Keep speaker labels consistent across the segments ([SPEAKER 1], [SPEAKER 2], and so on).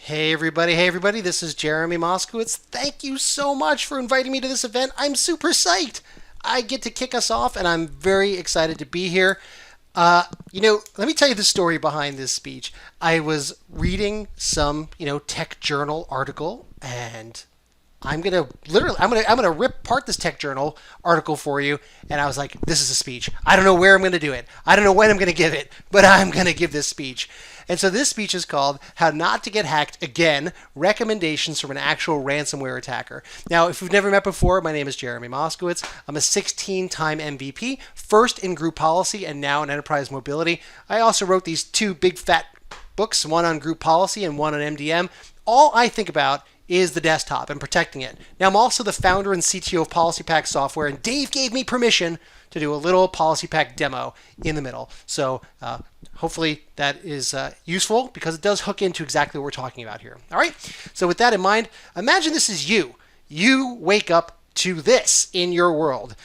[SPEAKER 1] Hey everybody, this is Jeremy Moskowitz. Thank you so much for inviting me to this event. I'm super psyched. I get to kick us off and I'm very excited to be here. Let me tell you the story behind this speech. I was reading some, tech journal article and I'm gonna rip apart this tech journal article for you, and I was like, this is a speech. I don't know where I'm gonna do it. I don't know when I'm gonna give it, but I'm gonna give this speech. And so this speech is called How Not to Get Hacked Again, Recommendations from an Actual Ransomware Attacker. Now, if you've never met before, my name is Jeremy Moskowitz. I'm a 16-time MVP, first in group policy and now in enterprise mobility. I also wrote these two big fat books, one on group policy and one on MDM. All I think about is the desktop and protecting it. Now, I'm also the founder and CTO of PolicyPak Software, and Dave gave me permission to do a little PolicyPak demo in the middle. So hopefully that is useful because it does hook into exactly what we're talking about here. All right. So with that in mind, imagine this is you. You wake up to this in your world.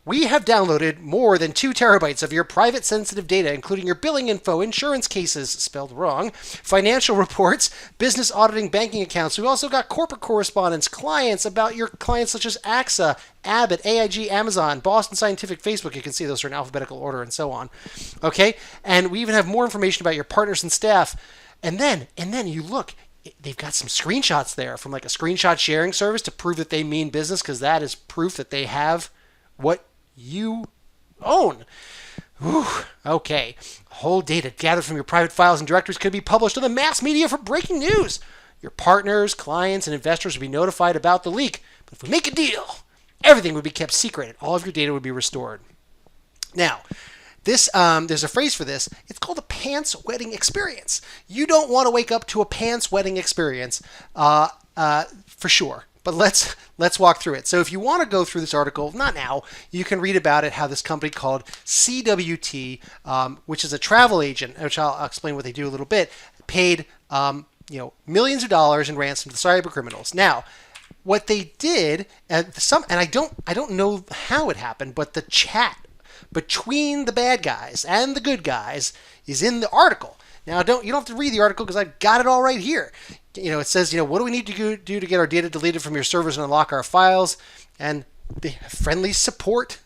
[SPEAKER 1] We have downloaded more than 2 terabytes of your private sensitive data, including your billing info, insurance cases, spelled wrong, financial reports, business auditing, banking accounts. We also got corporate correspondence, clients about your clients such as AXA, Abbott, AIG, Amazon, Boston Scientific, Facebook. You can see those are in alphabetical order and so on. Okay, and we even have more information about your partners and staff. And then you look. They've got some screenshots there from like a screenshot sharing service to prove that they mean business, because that is proof that they have what you own. Whew, okay. Whole data gathered from your private files and directories could be published to the mass media for breaking news. Your partners, clients, and investors would be notified about the leak. But if we make a deal, everything would be kept secret and all of your data would be restored. Now, there's a phrase for this. It's called a pants wetting experience. You don't want to wake up to a pants wetting experience for sure. But let's walk through it. So if you want to go through this article, not now, you can read about it, how this company called CWT, which is a travel agent, which I'll explain what they do a little bit, paid millions of dollars in ransom to cyber criminals. Now, what they did, and I don't know how it happened, but the chat between the bad guys and the good guys is in the article. Now, you don't have to read the article because I've got it all right here. It says, what do we need to do to get our data deleted from your servers and unlock our files? And the friendly support.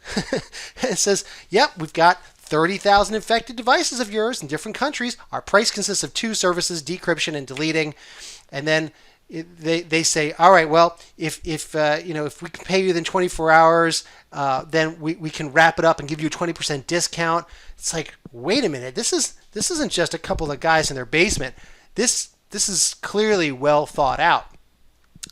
[SPEAKER 1] It says, yep, we've got 30,000 infected devices of yours in different countries. Our price consists of 2 services, decryption and deleting. And then they say, all right, well, if we can pay you within 24 hours, then we can wrap it up and give you a 20% discount. It's like, wait a minute, this isn't just a couple of guys in their basement. This is clearly well thought out.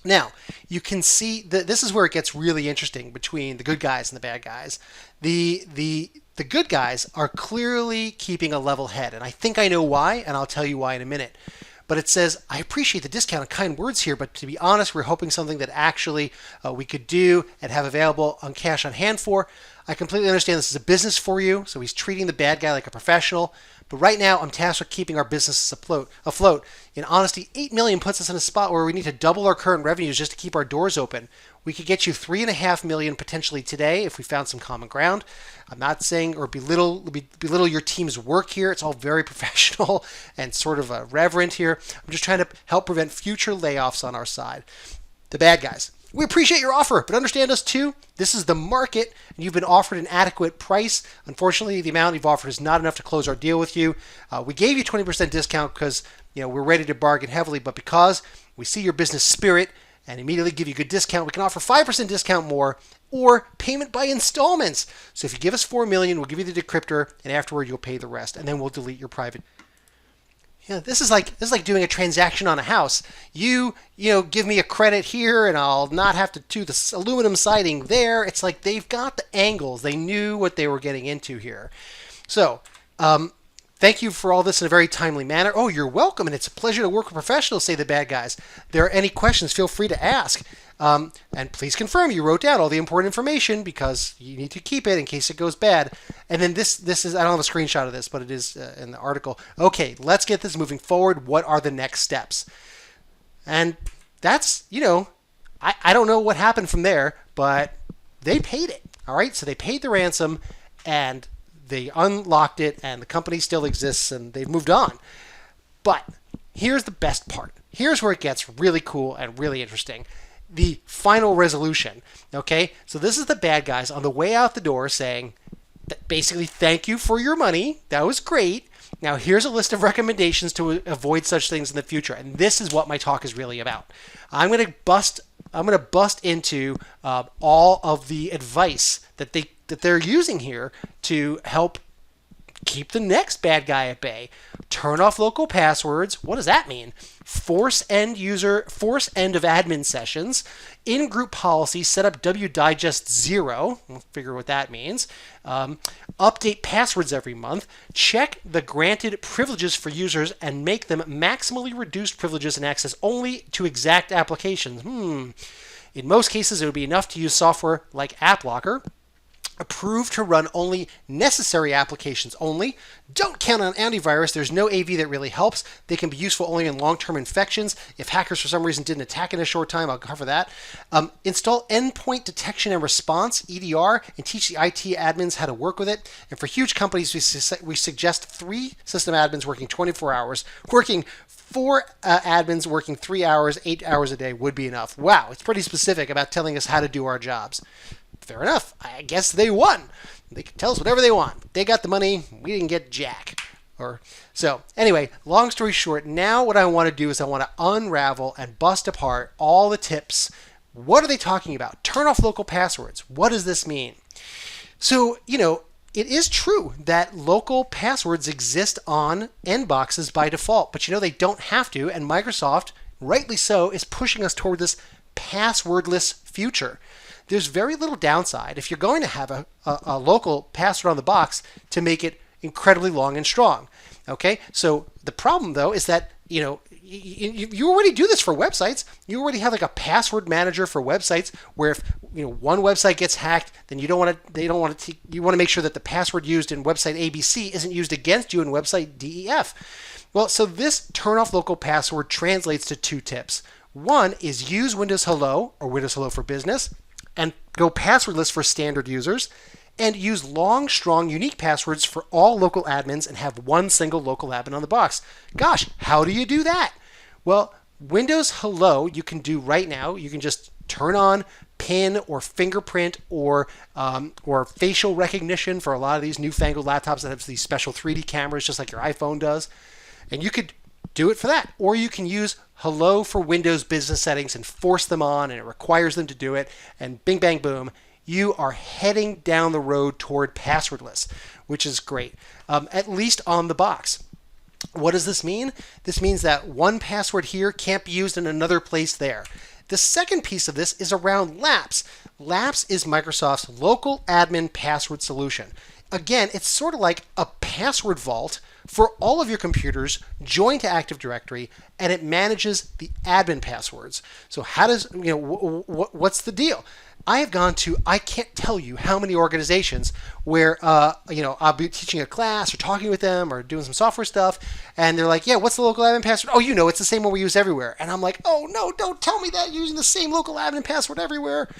[SPEAKER 1] Now, you can see that this is where it gets really interesting between the good guys and the bad guys. The good guys are clearly keeping a level head, and I think I know why, and I'll tell you why in a minute. But it says, I appreciate the discount and kind words here, but to be honest, we're hoping something that actually we could do and have available on cash on hand for. I completely understand this is a business for you, so he's treating the bad guy like a professional. But right now, I'm tasked with keeping our business afloat. In honesty, $8 million puts us in a spot where we need to double our current revenues just to keep our doors open. We could get you $3.5 million potentially today if we found some common ground. I'm not saying or belittle your team's work here. It's all very professional and sort of reverent here. I'm just trying to help prevent future layoffs on our side. The bad guys. We appreciate your offer, but understand us too. This is the market, and you've been offered an adequate price. Unfortunately, the amount you've offered is not enough to close our deal with you. We gave you 20% discount because we're ready to bargain heavily, but because we see your business spirit and immediately give you a good discount, we can offer 5% discount more or payment by installments. So if you give us $4 million, we'll give you the decryptor, and afterward you'll pay the rest, and then we'll delete your private. Yeah, this is like doing a transaction on a house. You give me a credit here, and I'll not have to do the aluminum siding there. It's like they've got the angles. They knew what they were getting into here. So, thank you for all this in a very timely manner. Oh, you're welcome, and it's a pleasure to work with professionals, say the bad guys. If there are any questions, feel free to ask. And please confirm you wrote down all the important information because you need to keep it in case it goes bad. And then this is, I don't have a screenshot of this, but it is in the article. Okay, let's get this moving forward. What are the next steps? And that's, I don't know what happened from there, but they paid it. All right, so they paid the ransom and they unlocked it and the company still exists and they've moved on. But here's the best part. here's where it gets really cool and really interesting. The final resolution. Okay, so this is the bad guys on the way out the door saying, basically, thank you for your money. That was great. Now here's a list of recommendations to avoid such things in the future, and this is what my talk is really about. I'm going to bust into all of the advice that they're using here to help keep the next bad guy at bay. Turn off local passwords. What does that mean? Force end of admin sessions. In group policy, set up wdigest 0. We'll figure what that means. Update passwords every month. Check the granted privileges for users and make them maximally reduced privileges and access only to exact applications. In most cases, it would be enough to use software like AppLocker. Approve to run only necessary applications only. Don't count on antivirus. There's no AV that really helps. They can be useful only in long-term infections. If hackers for some reason didn't attack in a short time, I'll cover that. Install endpoint detection and response, EDR, and teach the IT admins how to work with it. And for huge companies, we suggest 3 system admins working 24 hours. Working 4 admins working 3 hours, 8 hours a day would be enough. Wow, it's pretty specific about telling us how to do our jobs. Fair enough. I guess they won. They can tell us whatever they want. They got the money. We didn't get jack. So anyway, long story short, now what I want to do is I want to unravel and bust apart all the tips. What are they talking about? Turn off local passwords. What does this mean? So, it is true that local passwords exist on Nboxes by default, but they don't have to, and Microsoft, rightly so, is pushing us toward this passwordless future. There's very little downside if you're going to have a local password on the box to make it incredibly long and strong. Okay, so the problem though is that you already do this for websites. You already have like a password manager for websites where if one website gets hacked, then you want to make sure that the password used in website ABC isn't used against you in website DEF. Well, so this turn off local password translates to 2 tips. One is use Windows Hello or Windows Hello for Business and go passwordless for standard users, and use long, strong, unique passwords for all local admins and have one single local admin on the box. Gosh, how do you do that? Well, Windows Hello you can do right now. You can just turn on PIN or fingerprint or facial recognition for a lot of these newfangled laptops that have these special 3D cameras just like your iPhone does. And you could do it for that. Or you can use Hello for Windows business settings and force them on, and it requires them to do it. And bing, bang, boom, you are heading down the road toward passwordless, which is great, at least on the box. What does this mean? This means that one password here can't be used in another place there. The second piece of this is around LAPS. LAPS is Microsoft's local admin password solution. Again, it's sort of like a password vault for all of your computers joined to Active Directory, and it manages the admin passwords. So how does, what's the deal? I have gone to, I can't tell you how many organizations where, I'll be teaching a class or talking with them or doing some software stuff, and they're like, yeah, what's the local admin password? Oh, it's the same one we use everywhere. And I'm like, oh, no, don't tell me that, using the same local admin password everywhere.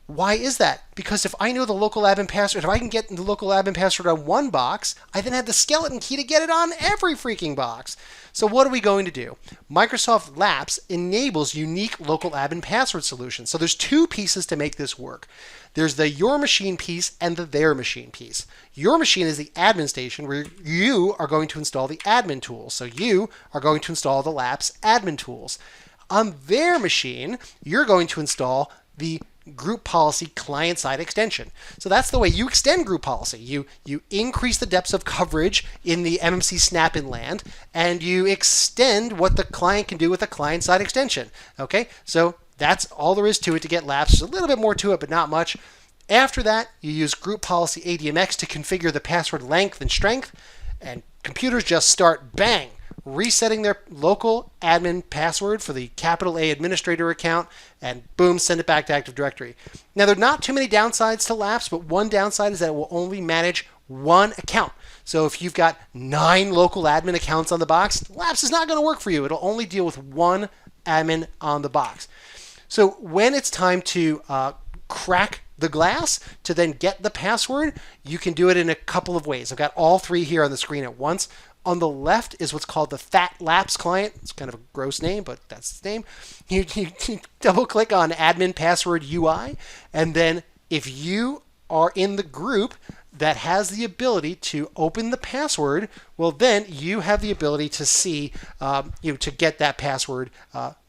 [SPEAKER 1] Why is that? Because if I know the local admin password, if I can get the local admin password on one box, I then have the skeleton key to get it on every freaking box. So what are we going to do? Microsoft LAPS enables unique local admin password solutions. So there's 2 pieces to make this work. There's the your machine piece and the their machine piece. Your machine is the admin station where you are going to install the admin tools. So you are going to install the LAPS admin tools. On their machine, you're going to install the group policy client-side extension. So that's the way you extend group policy. You increase the depths of coverage in the MMC snap-in land, and you extend what the client can do with a client-side extension. Okay, so that's all there is to it to get LAPS. There's a little bit more to it, but not much. After that, you use group policy ADMX to configure the password length and strength, and computers just start, bang, resetting their local admin password for the capital A administrator account, and boom, send it back to Active Directory. Now, there are not too many downsides to LAPS, but one downside is that it will only manage one account. So if you've got 9 local admin accounts on the box, LAPS is not going to work for you. It'll only deal with one admin on the box. So when it's time to crack the glass to then get the password, you can do it in a couple of ways. I've got all 3 here on the screen at once. On the left is what's called the Fat Laps client. It's kind of a gross name, but that's its name. You double click on admin password UI, and then if you are in the group that has the ability to open the password, well, then you have the ability to see, to get that password,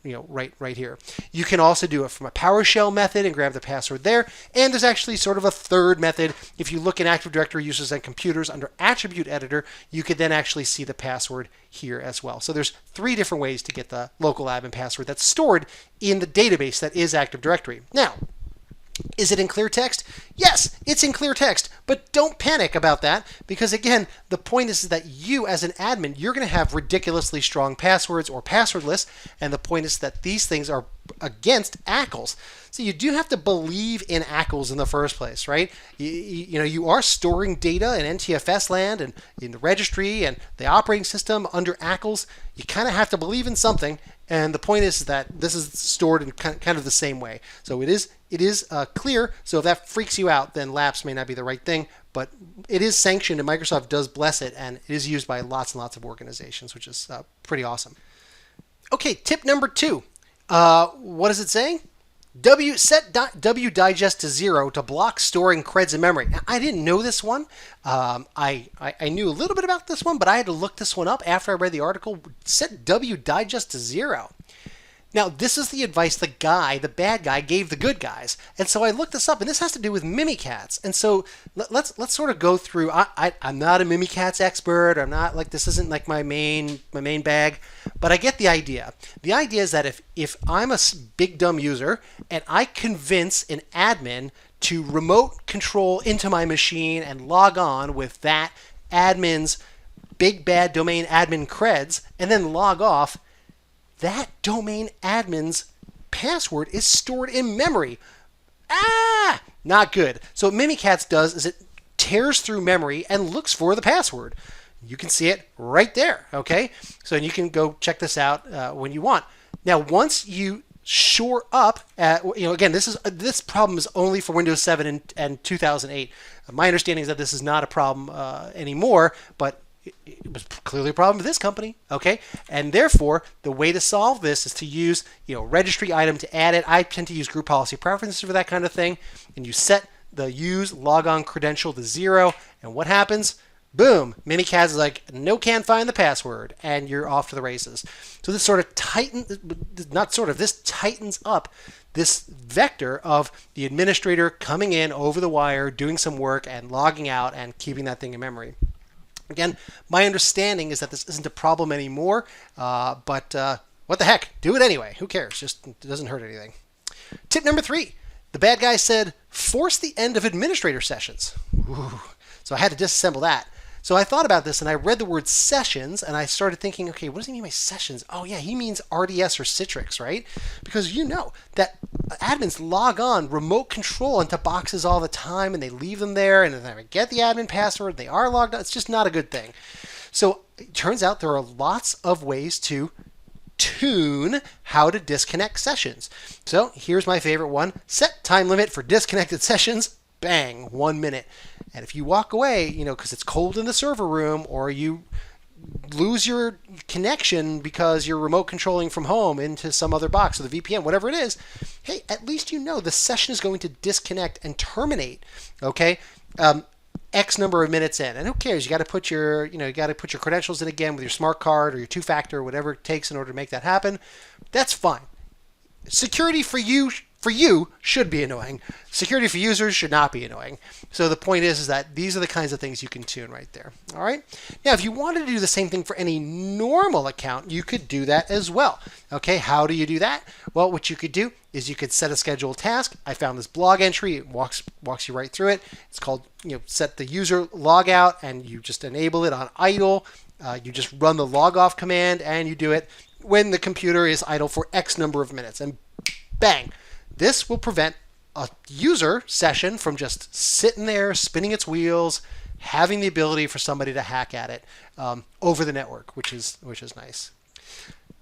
[SPEAKER 1] right here. You can also do it from a PowerShell method and grab the password there. And there's actually sort of a third method. If you look in Active Directory users and computers under Attribute Editor, you could then actually see the password here as well. So there's 3 different ways to get the local admin password that's stored in the database that is Active Directory. Now, is it in clear text? Yes, it's in clear text, but don't panic about that, because again, the point is that you as an admin, you're going to have ridiculously strong passwords or password lists, and the point is that these things are against ACLs. So you do have to believe in ACLs in the first place, right? You are storing data in NTFS land and in the registry and the operating system under ACLs. You kind of have to believe in something, and the point is that this is stored in kind of the same way. So it is clear. So if that freaks you out, then LAPS may not be the right thing, but it is sanctioned and Microsoft does bless it, and it is used by lots and lots of organizations, which is pretty awesome. Okay, tip number 2. What is it saying? Set W digest to 0 to block storing creds in memory. Now, I didn't know this one. I knew a little bit about this one, but I had to look this one up after I read the article. Set W digest to 0. Now, this is the advice the bad guy, gave the good guys. And so I looked this up, and this has to do with Mimikatz. And so let's sort of go through. I'm not a Mimikatz expert. I'm not this isn't like my main bag, but I get the idea. The idea is that if I'm a big dumb user and I convince an admin to remote control into my machine and log on with that admin's big bad domain admin creds and then log off, that domain admin's password is stored in memory. Not good. So what Mimikatz does is it tears through memory and looks for the password. You can see it right there, okay? So you can go check this out when you want. Now, once you shore up, again, this problem is only for Windows 7 and 2008. My understanding is that this is not a problem anymore, but it was clearly a problem with this company, okay? And therefore, the way to solve this is to use, registry item to add it. I tend to use group policy preferences for that kind of thing. And you set the use logon credential to 0. And what happens? Boom, Mimikatz is like, no, can't find the password, and you're off to the races. So this sort of this tightens up this vector of the administrator coming in over the wire, doing some work, and logging out and keeping that thing in memory. Again, my understanding is that this isn't a problem anymore, but what the heck? Do it anyway. Who cares? It doesn't hurt anything. Tip number 3. The bad guy said, force the end of administrator sessions. Ooh. So I had to disassemble that. So I thought about this and I read the word sessions and I started thinking, okay, what does he mean by sessions? Oh yeah, he means RDS or Citrix, right? Because you know that admins log on remote control into boxes all the time and they leave them there and then they get the admin password, they are logged on. It's just not a good thing. So it turns out there are lots of ways to tune how to disconnect sessions. So here's my favorite one. Set time limit for disconnected sessions. Bang, 1 minute. And if you walk away, because it's cold in the server room or you lose your connection because you're remote controlling from home into some other box or the VPN, whatever it is, hey, at least the session is going to disconnect and terminate, okay? X number of minutes in. And who cares? You got to put your credentials in again with your smart card or your 2-factor or whatever it takes in order to make that happen. That's fine. Security for you should be annoying. Security for users should not be annoying. So the point is that these are the kinds of things you can tune right there. All right. Now, if you wanted to do the same thing for any normal account, you could do that as well. Okay. How do you do that? Well, what you could do is you could set a scheduled task. I found this blog entry. It walks you right through it. It's called, set the user logout, and you just enable it on idle. You just run the log off command, and you do it when the computer is idle for X number of minutes, and bang. This will prevent a user session from just sitting there, spinning its wheels, having the ability for somebody to hack at it over the network, which is nice.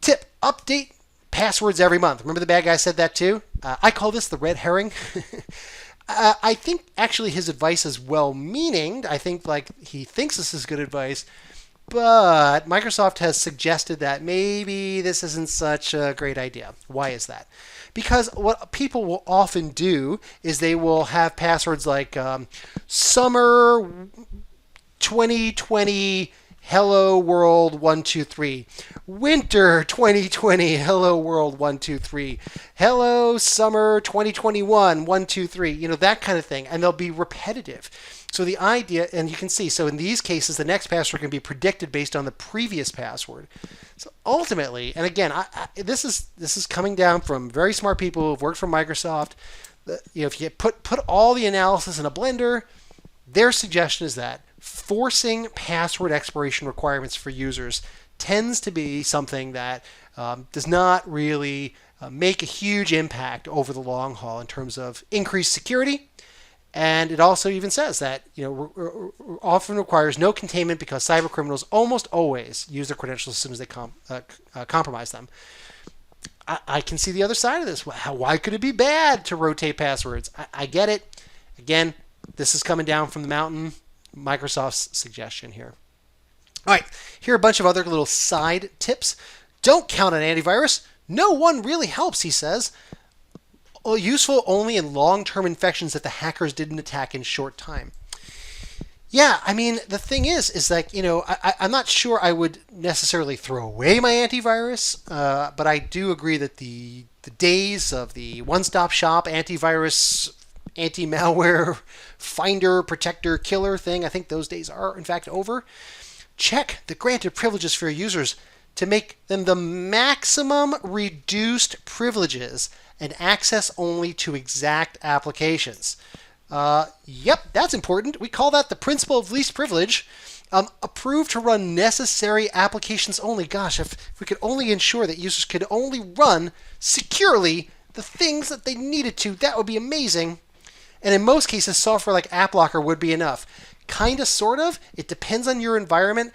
[SPEAKER 1] Tip: update passwords every month. Remember the bad guy said that too? I call this the red herring. I think actually his advice is well-meaning. I think he thinks this is good advice, But Microsoft has suggested that maybe this isn't such a great idea. Why is that? Because what people will often do is they will have passwords like summer 2020 hello world 123, winter 2020 hello world 123, hello summer 2021 123, that kind of thing, and they'll be repetitive. So the idea, and you can see, so in these cases, the next password can be predicted based on the previous password. So ultimately, and again, this is coming down from very smart people who've worked for Microsoft. If you put all the analysis in a blender, their suggestion is that forcing password expiration requirements for users tends to be something that does not really make a huge impact over the long haul in terms of increased security. And it also even says that often requires no containment because cyber criminals almost always use their credentials as soon as they compromise them. I can see the other side of this. Why could it be bad to rotate passwords? I get it. Again, this is coming down from the mountain. Microsoft's suggestion here. All right, here are a bunch of other little side tips. Don't count on antivirus. No one really helps, he says. Useful only in long-term infections that the hackers didn't attack in short time. Yeah, I mean, the thing is like, I'm not sure I would necessarily throw away my antivirus, but I do agree that the days of the one-stop shop antivirus, anti-malware, finder, protector, killer thing, I think those days are, in fact, over. Check the granted privileges for your users to make them the maximum reduced privileges and access only to exact applications. Yep, that's important. We call that the principle of least privilege. Approved to run necessary applications only. Gosh, if we could only ensure that users could only run securely the things that they needed to, that would be amazing. And in most cases, software like AppLocker would be enough. Kind of, sort of. It depends on your environment.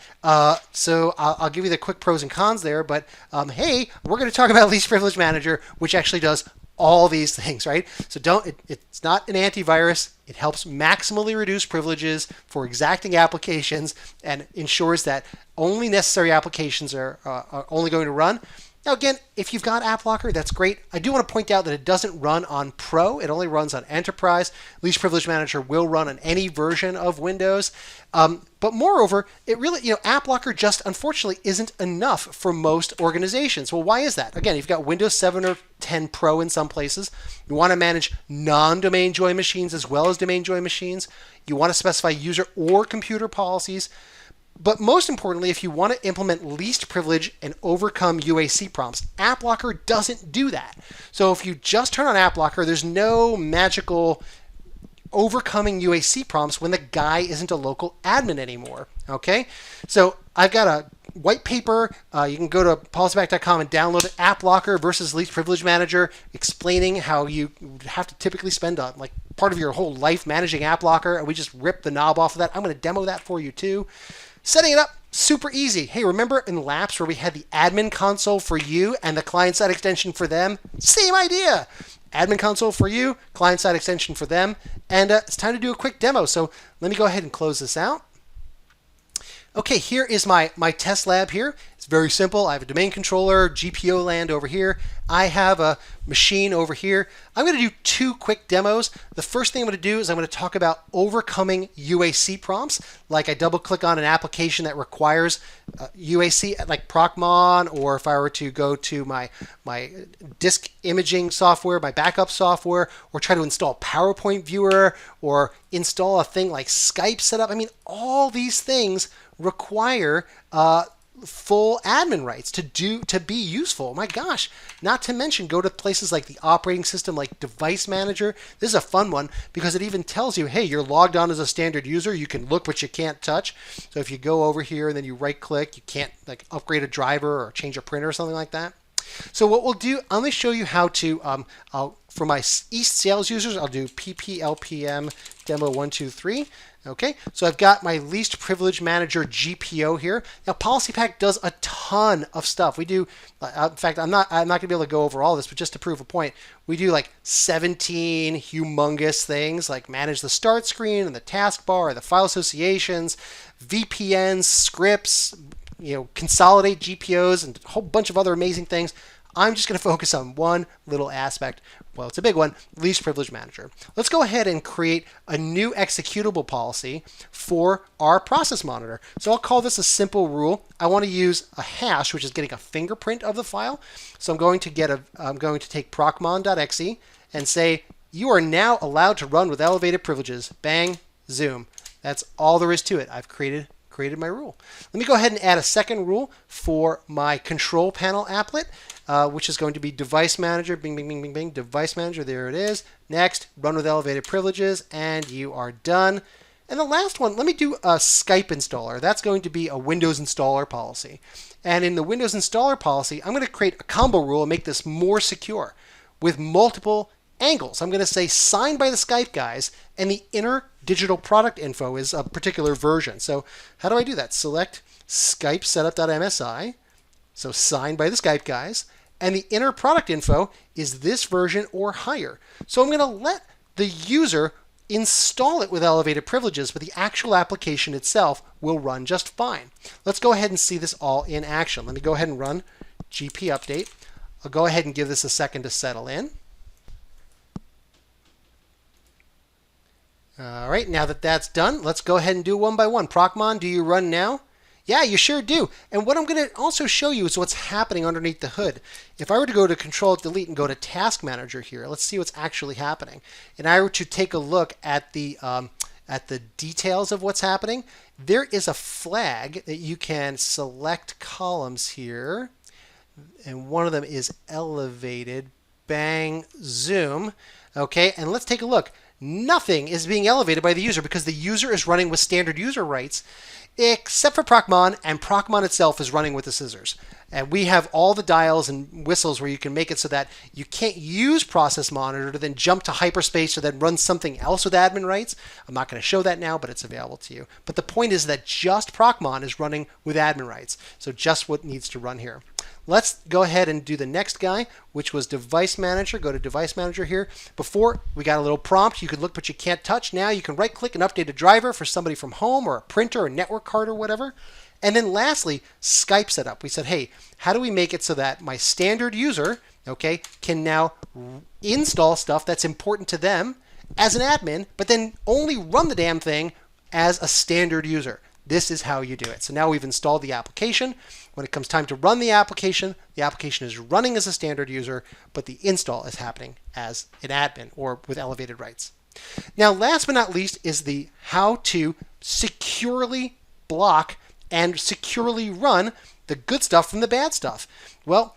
[SPEAKER 1] So I'll give you the quick pros and cons there. But hey, we're going to talk about Least Privilege Manager, which actually does all these things, right? So it's not an antivirus. It helps maximally reduce privileges for exacting applications and ensures that only necessary applications are only going to run. Now, again, if you've got AppLocker, that's great. I do want to point out that it doesn't run on Pro. It only runs on Enterprise. Least Privilege Manager will run on any version of Windows. But moreover, it really, AppLocker just unfortunately isn't enough for most organizations. Well, why is that? Again, you've got Windows 7 or 10 Pro in some places. You want to manage non-domain join machines as well as domain join machines. You want to specify user or computer policies. But most importantly, if you want to implement least privilege and overcome UAC prompts, AppLocker doesn't do that. So if you just turn on AppLocker, there's no magical overcoming UAC prompts when the guy isn't a local admin anymore. Okay? So I've got a white paper. You can go to PolicyPak.com and download it. AppLocker versus Least Privilege Manager, explaining how you have to typically spend part of your whole life managing AppLocker, and we just rip the knob off of that. I'm going to demo that for you too. Setting it up, super easy. Hey, remember in Labs where we had the admin console for you and the client-side extension for them? Same idea. Admin console for you, client-side extension for them. And it's time to do a quick demo. So let me go ahead and close this out. Okay, here is my test lab here. It's very simple. I have a domain controller, GPO land over here. I have a machine over here. I'm going to do two quick demos. The first thing I'm going to do is I'm going to talk about overcoming UAC prompts. Like I double click on an application that requires UAC, like Procmon, or if I were to go to my disk imaging software, my backup software, or try to install PowerPoint viewer, or install a thing like Skype setup. I mean, all these things require full admin rights to be useful. My gosh, not to mention go to places like the operating system, like Device Manager. This is a fun one because it even tells you, hey, you're logged on as a standard user. You can look, but you can't touch. So if you go over here and then you right click, you can't upgrade a driver or change a printer or something like that. So what we'll do, I'm going to show you how to, for my East sales users, I'll do PPLPM demo 123. Okay, so I've got my Least Privilege Manager GPO here. Now, PolicyPak does a ton of stuff. We do, in fact, I'm not going to be able to go over all this, but just to prove a point, we do 17 humongous things, like manage the start screen and the taskbar, the file associations. VPNs, scripts, consolidate GPOs, and a whole bunch of other amazing things. I'm just going to focus on one little aspect. Well, it's a big one, least privilege manager. Let's go ahead and create a new executable policy for our process monitor. So I'll call this a simple rule. I want to use a hash, which is getting a fingerprint of the file. So I'm going to take procmon.exe and say, you are now allowed to run with elevated privileges. Bang, zoom. That's all there is to it. I've created my rule. Let me go ahead and add a second rule for my control panel applet, which is going to be device manager, bing, bing, bing, bing, bing, device manager, there it is. Next, run with elevated privileges, and you are done. And the last one, let me do a Skype installer. That's going to be a Windows installer policy. And in the Windows installer policy, I'm going to create a combo rule and make this more secure with multiple angles. I'm going to say signed by the Skype guys, and the inner digital product info is a particular version. So how do I do that? Select Skype setup.msi, so signed by the Skype guys, and the inner product info is this version or higher. So I'm going to let the user install it with elevated privileges, but the actual application itself will run just fine. Let's go ahead and see this all in action. Let me go ahead and run GP update. I'll go ahead and give this a second to settle in. All right, now that that's done, let's go ahead and do one by one. Procmon, do you run now? Yeah, you sure do. And what I'm going to also show you is what's happening underneath the hood. If I were to go to Control-Delete and go to Task Manager here, let's see what's actually happening. And I were to take a look at the details of what's happening, there is a flag that you can select columns here, and one of them is elevated. Bang, zoom. Okay, and let's take a look. Nothing is being elevated by the user because the user is running with standard user rights, except for Procmon, and Procmon itself is running with the scissors. And we have all the dials and whistles where you can make it so that you can't use Process Monitor to then jump to hyperspace or then run something else with admin rights. I'm not going to show that now, but it's available to you. But the point is that just Procmon is running with admin rights. So just what needs to run here. Let's go ahead and do the next guy, which was Device Manager. Go to Device Manager here. Before, we got a little prompt. You could look, but you can't touch. Now you can right-click and update a driver for somebody from home or a printer or network card or whatever. And then lastly, Skype setup. We said, hey, how do we make it so that my standard user, okay, can now install stuff that's important to them as an admin, but then only run the damn thing as a standard user? This is how you do it. So now we've installed the application. When it comes time to run the application is running as a standard user, but the install is happening as an admin or with elevated rights. Now, last but not least is the how to securely block and securely run the good stuff from the bad stuff. Well,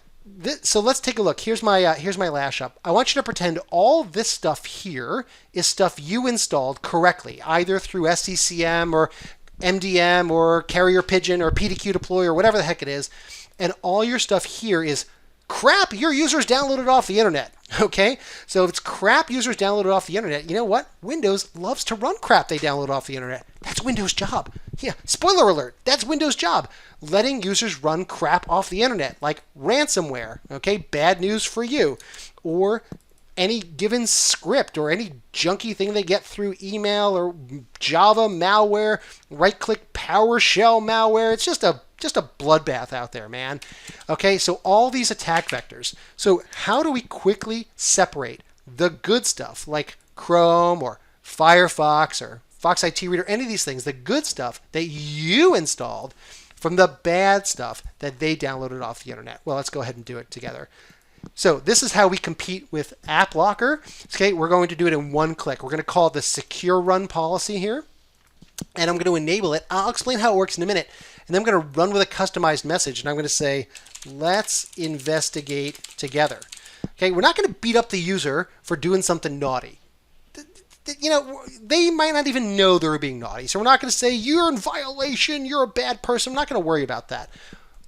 [SPEAKER 1] so let's take a look. Here's my lash up. I want you to pretend all this stuff here is stuff you installed correctly, either through SCCM or MDM or Carrier Pigeon or PDQ Deploy or whatever the heck it is, and all your stuff here is crap your users downloaded off the internet. Okay, so if it's crap users downloaded off the internet, you know what? Windows loves to run crap they download off the internet. That's Windows' job. Yeah, spoiler alert, that's Windows' job. Letting users run crap off the internet, like ransomware. Okay, bad news for you. Or any given script or any junky thing they get through email or Java malware, right-click PowerShell malware. It's just a bloodbath out there, man. Okay, so all these attack vectors. So how do we quickly separate the good stuff like Chrome or Firefox or Fox IT Reader, any of these things, the good stuff that you installed from the bad stuff that they downloaded off the internet? Well, let's go ahead and do it together. So this is how we compete with AppLocker. Okay, we're going to do it in one click. We're going to call it the secure run policy here, and I'm going to enable it. I'll explain how it works in a minute, and then I'm going to run with a customized message, and I'm going to say, let's investigate together. Okay, we're not going to beat up the user for doing something naughty. You know, they might not even know they're being naughty, so we're not going to say, you're in violation, you're a bad person. I'm not going to worry about that.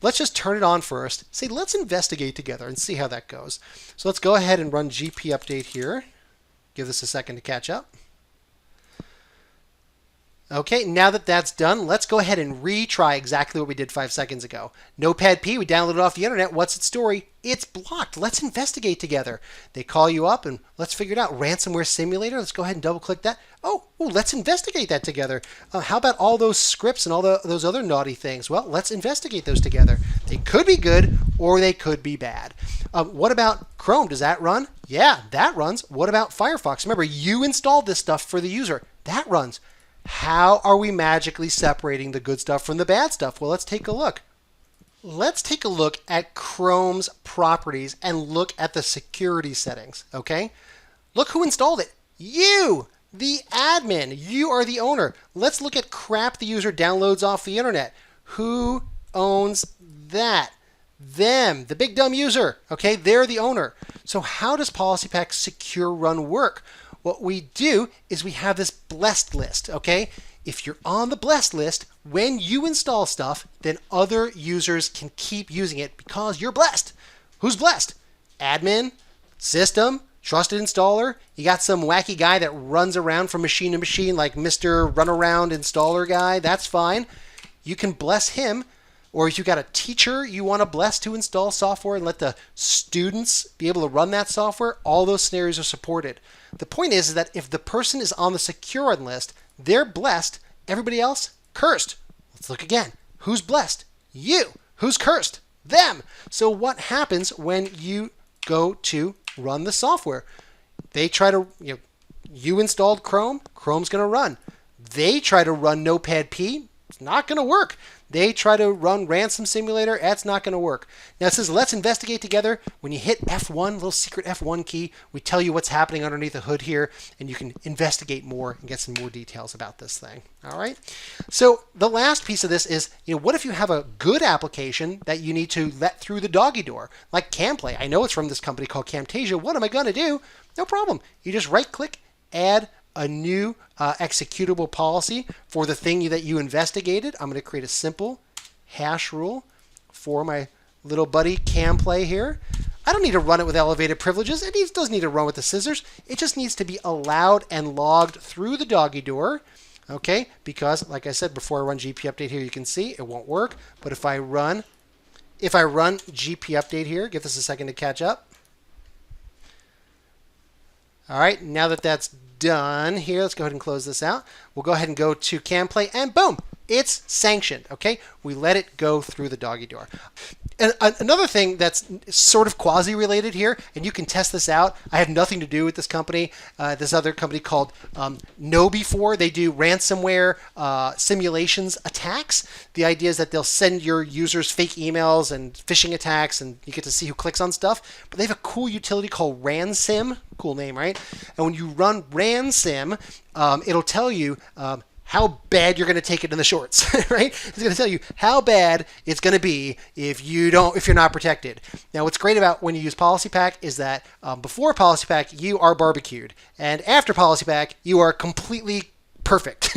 [SPEAKER 1] Let's just turn it on first. Say, let's investigate together and see how that goes. So let's go ahead and run GP update here. Give this a second to catch up. Okay, now that that's done, let's go ahead and retry exactly what we did 5 seconds ago. Notepad P, we downloaded off the internet. What's its story? It's blocked. Let's investigate together. They call you up and let's figure it out. Ransomware simulator. Let's go ahead and double click that. Oh, let's investigate that together. How about all those scripts and all those other naughty things? Well, let's investigate those together. They could be good or they could be bad. What about Chrome? Does that run? Yeah, that runs. What about Firefox? Remember, you installed this stuff for the user. That runs. How are we magically separating the good stuff from the bad stuff? Well, let's take a look. Let's take a look at Chrome's properties and look at the security settings, okay? Look who installed it. You, the admin. You are the owner. Let's look at crap the user downloads off the internet. Who owns that? Them, the big dumb user, okay? They're the owner. So how does PolicyPak Secure Run work? What we do is we have this blessed list, okay? If you're on the blessed list, when you install stuff, then other users can keep using it because you're blessed. Who's blessed? Admin, system, trusted installer. You got some wacky guy that runs around from machine to machine like Mr. Runaround Installer guy. That's fine. You can bless him. Or if you got a teacher you want to bless to install software and let the students be able to run that software, all those scenarios are supported. The point is that if the person is on the secure run list, they're blessed. Everybody else, cursed. Let's look again. Who's blessed? You. Who's cursed? Them. So what happens when you go to run the software? They try to, you installed Chrome, Chrome's going to run. They try to run Notepad P, it's not going to work. They try to run Ransom Simulator, that's not going to work. Now it says, let's investigate together. When you hit F1, little secret F1 key, we tell you what's happening underneath the hood here, and you can investigate more and get some more details about this thing. All right. So the last piece of this is, what if you have a good application that you need to let through the doggy door, like CamPlay? I know it's from this company called Camtasia. What am I going to do? No problem. You just right-click, add a new executable policy for the thing that you investigated. I'm going to create a simple hash rule for my little buddy CamPlay here. I don't need to run it with elevated privileges. It doesn't need to run with the scissors. It just needs to be allowed and logged through the doggy door. Okay, because like I said before, I run GP update here, you can see it won't work. But if I run GP update here, give this a second to catch up. All right, now that that's done here, let's go ahead and close this out. We'll go ahead and go to CamPlay, and boom, it's sanctioned. Okay, we let it go through the doggy door. And another thing that's sort of quasi-related here, and you can test this out. I have nothing to do with this company. This other company called KnowBe4. They do ransomware simulations attacks. The idea is that they'll send your users fake emails and phishing attacks, and you get to see who clicks on stuff. But they have a cool utility called RandSim. Cool name, right? And when you run RandSim, it'll tell you how bad you're going to take it in the shorts, right? It's going to tell you how bad it's going to be if you're not protected. Now, what's great about when you use PolicyPak is that before PolicyPak, you are barbecued, and after PolicyPak, you are completely perfect.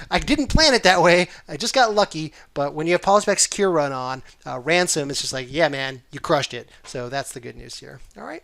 [SPEAKER 1] I didn't plan it that way. I just got lucky. But when you have PolicyPak Secure Run on, Ransom is just like, yeah, man, you crushed it. So that's the good news here. All right.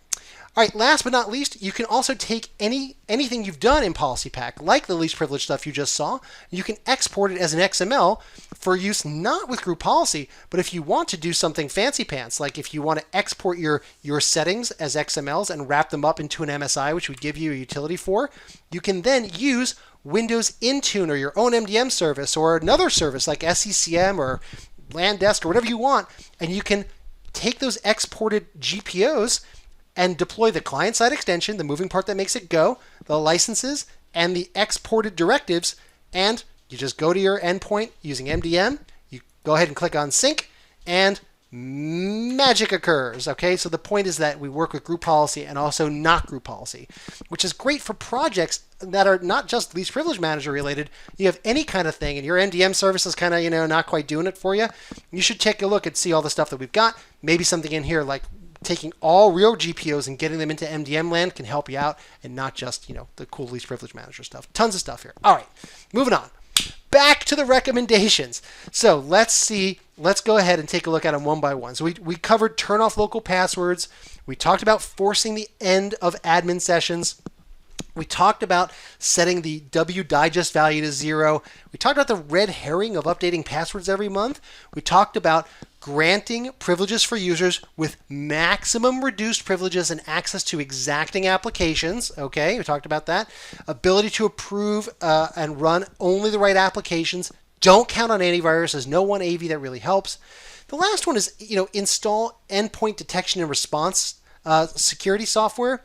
[SPEAKER 1] All right, last but not least, you can also take anything you've done in PolicyPak, like the least privileged stuff you just saw, you can export it as an XML for use not with group policy, but if you want to do something fancy pants, like if you want to export your settings as XMLs and wrap them up into an MSI, which would give you a utility for, you can then use Windows Intune or your own MDM service or another service like SCCM or LandDesk or whatever you want, and you can take those exported GPOs and deploy the client-side extension, the moving part that makes it go, the licenses, and the exported directives, and you just go to your endpoint using MDM, you go ahead and click on sync, and magic occurs, okay? So the point is that we work with group policy and also not group policy, which is great for projects that are not just least privilege manager related. You have any kind of thing and your MDM service is kind of, not quite doing it for you. You should take a look and see all the stuff that we've got. Maybe something in here like taking all real GPOs and getting them into MDM land can help you out, and not just, the cool least privilege manager stuff. Tons of stuff here. All right, moving on. Back to the recommendations. So let's go ahead and take a look at them one by one. So we covered turn off local passwords. We talked about forcing the end of admin sessions. We talked about setting the W digest value to 0. We talked about the red herring of updating passwords every month. We talked about granting privileges for users with maximum reduced privileges and access to exacting applications. Okay, we talked about that. Ability to approve and run only the right applications. Don't count on antivirus. There's no one AV that really helps. The last one is, install endpoint detection and response security software.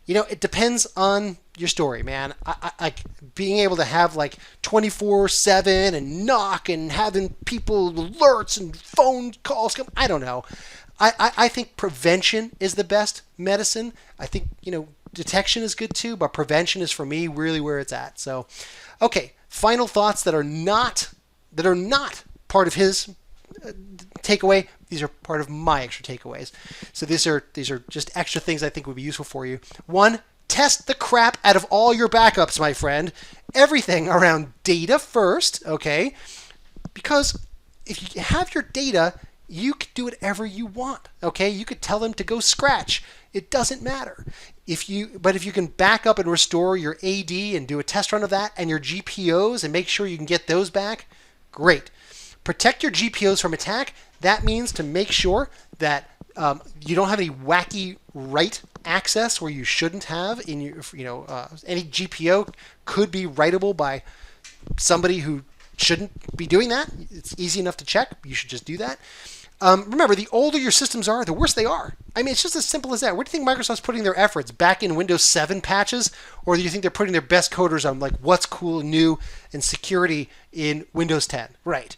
[SPEAKER 1] It depends on your story, man. I being able to have like 24/7 and knock and having people alerts and phone calls come. I don't know. I think prevention is the best medicine. I think, detection is good too, but prevention is for me really where it's at. So, okay, final thoughts that are not part of his takeaway. These are part of my extra takeaways. So these are just extra things I think would be useful for you. 1, test the crap out of all your backups, my friend. Everything around data first, okay? Because if you have your data, you can do whatever you want, okay? You could tell them to go scratch. It doesn't matter. But if you can back up and restore your AD and do a test run of that and your GPOs and make sure you can get those back, great. Protect your GPOs from attack. That means to make sure that you don't have any wacky write access where you shouldn't have in your, any GPO could be writable by somebody who shouldn't be doing that. It's easy enough to check. You should just do that. Remember, the older your systems are, the worse they are. I mean, it's just as simple as that. Where do you think Microsoft's putting their efforts? Back in Windows 7 patches? Or do you think they're putting their best coders on like what's cool, new, and security in Windows 10? Right.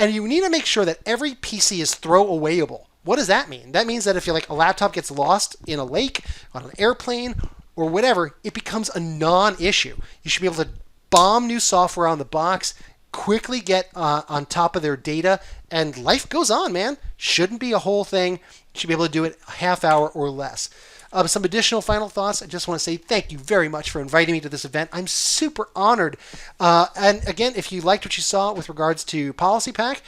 [SPEAKER 1] And you need to make sure that every PC is throwawayable. What does that mean? That means that if a laptop gets lost in a lake, on an airplane, or whatever, it becomes a non-issue. You should be able to bomb new software on the box, quickly get on top of their data, and life goes on, man. Shouldn't be a whole thing. You should be able to do it a half hour or less. Some additional final thoughts. I just want to say thank you very much for inviting me to this event. I'm super honored. And again, if you liked what you saw with regards to PolicyPak,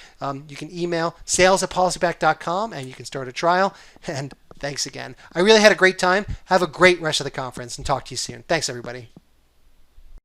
[SPEAKER 1] you can email sales@policypak.com and you can start a trial. And thanks again. I really had a great time. Have a great rest of the conference and talk to you soon. Thanks, everybody.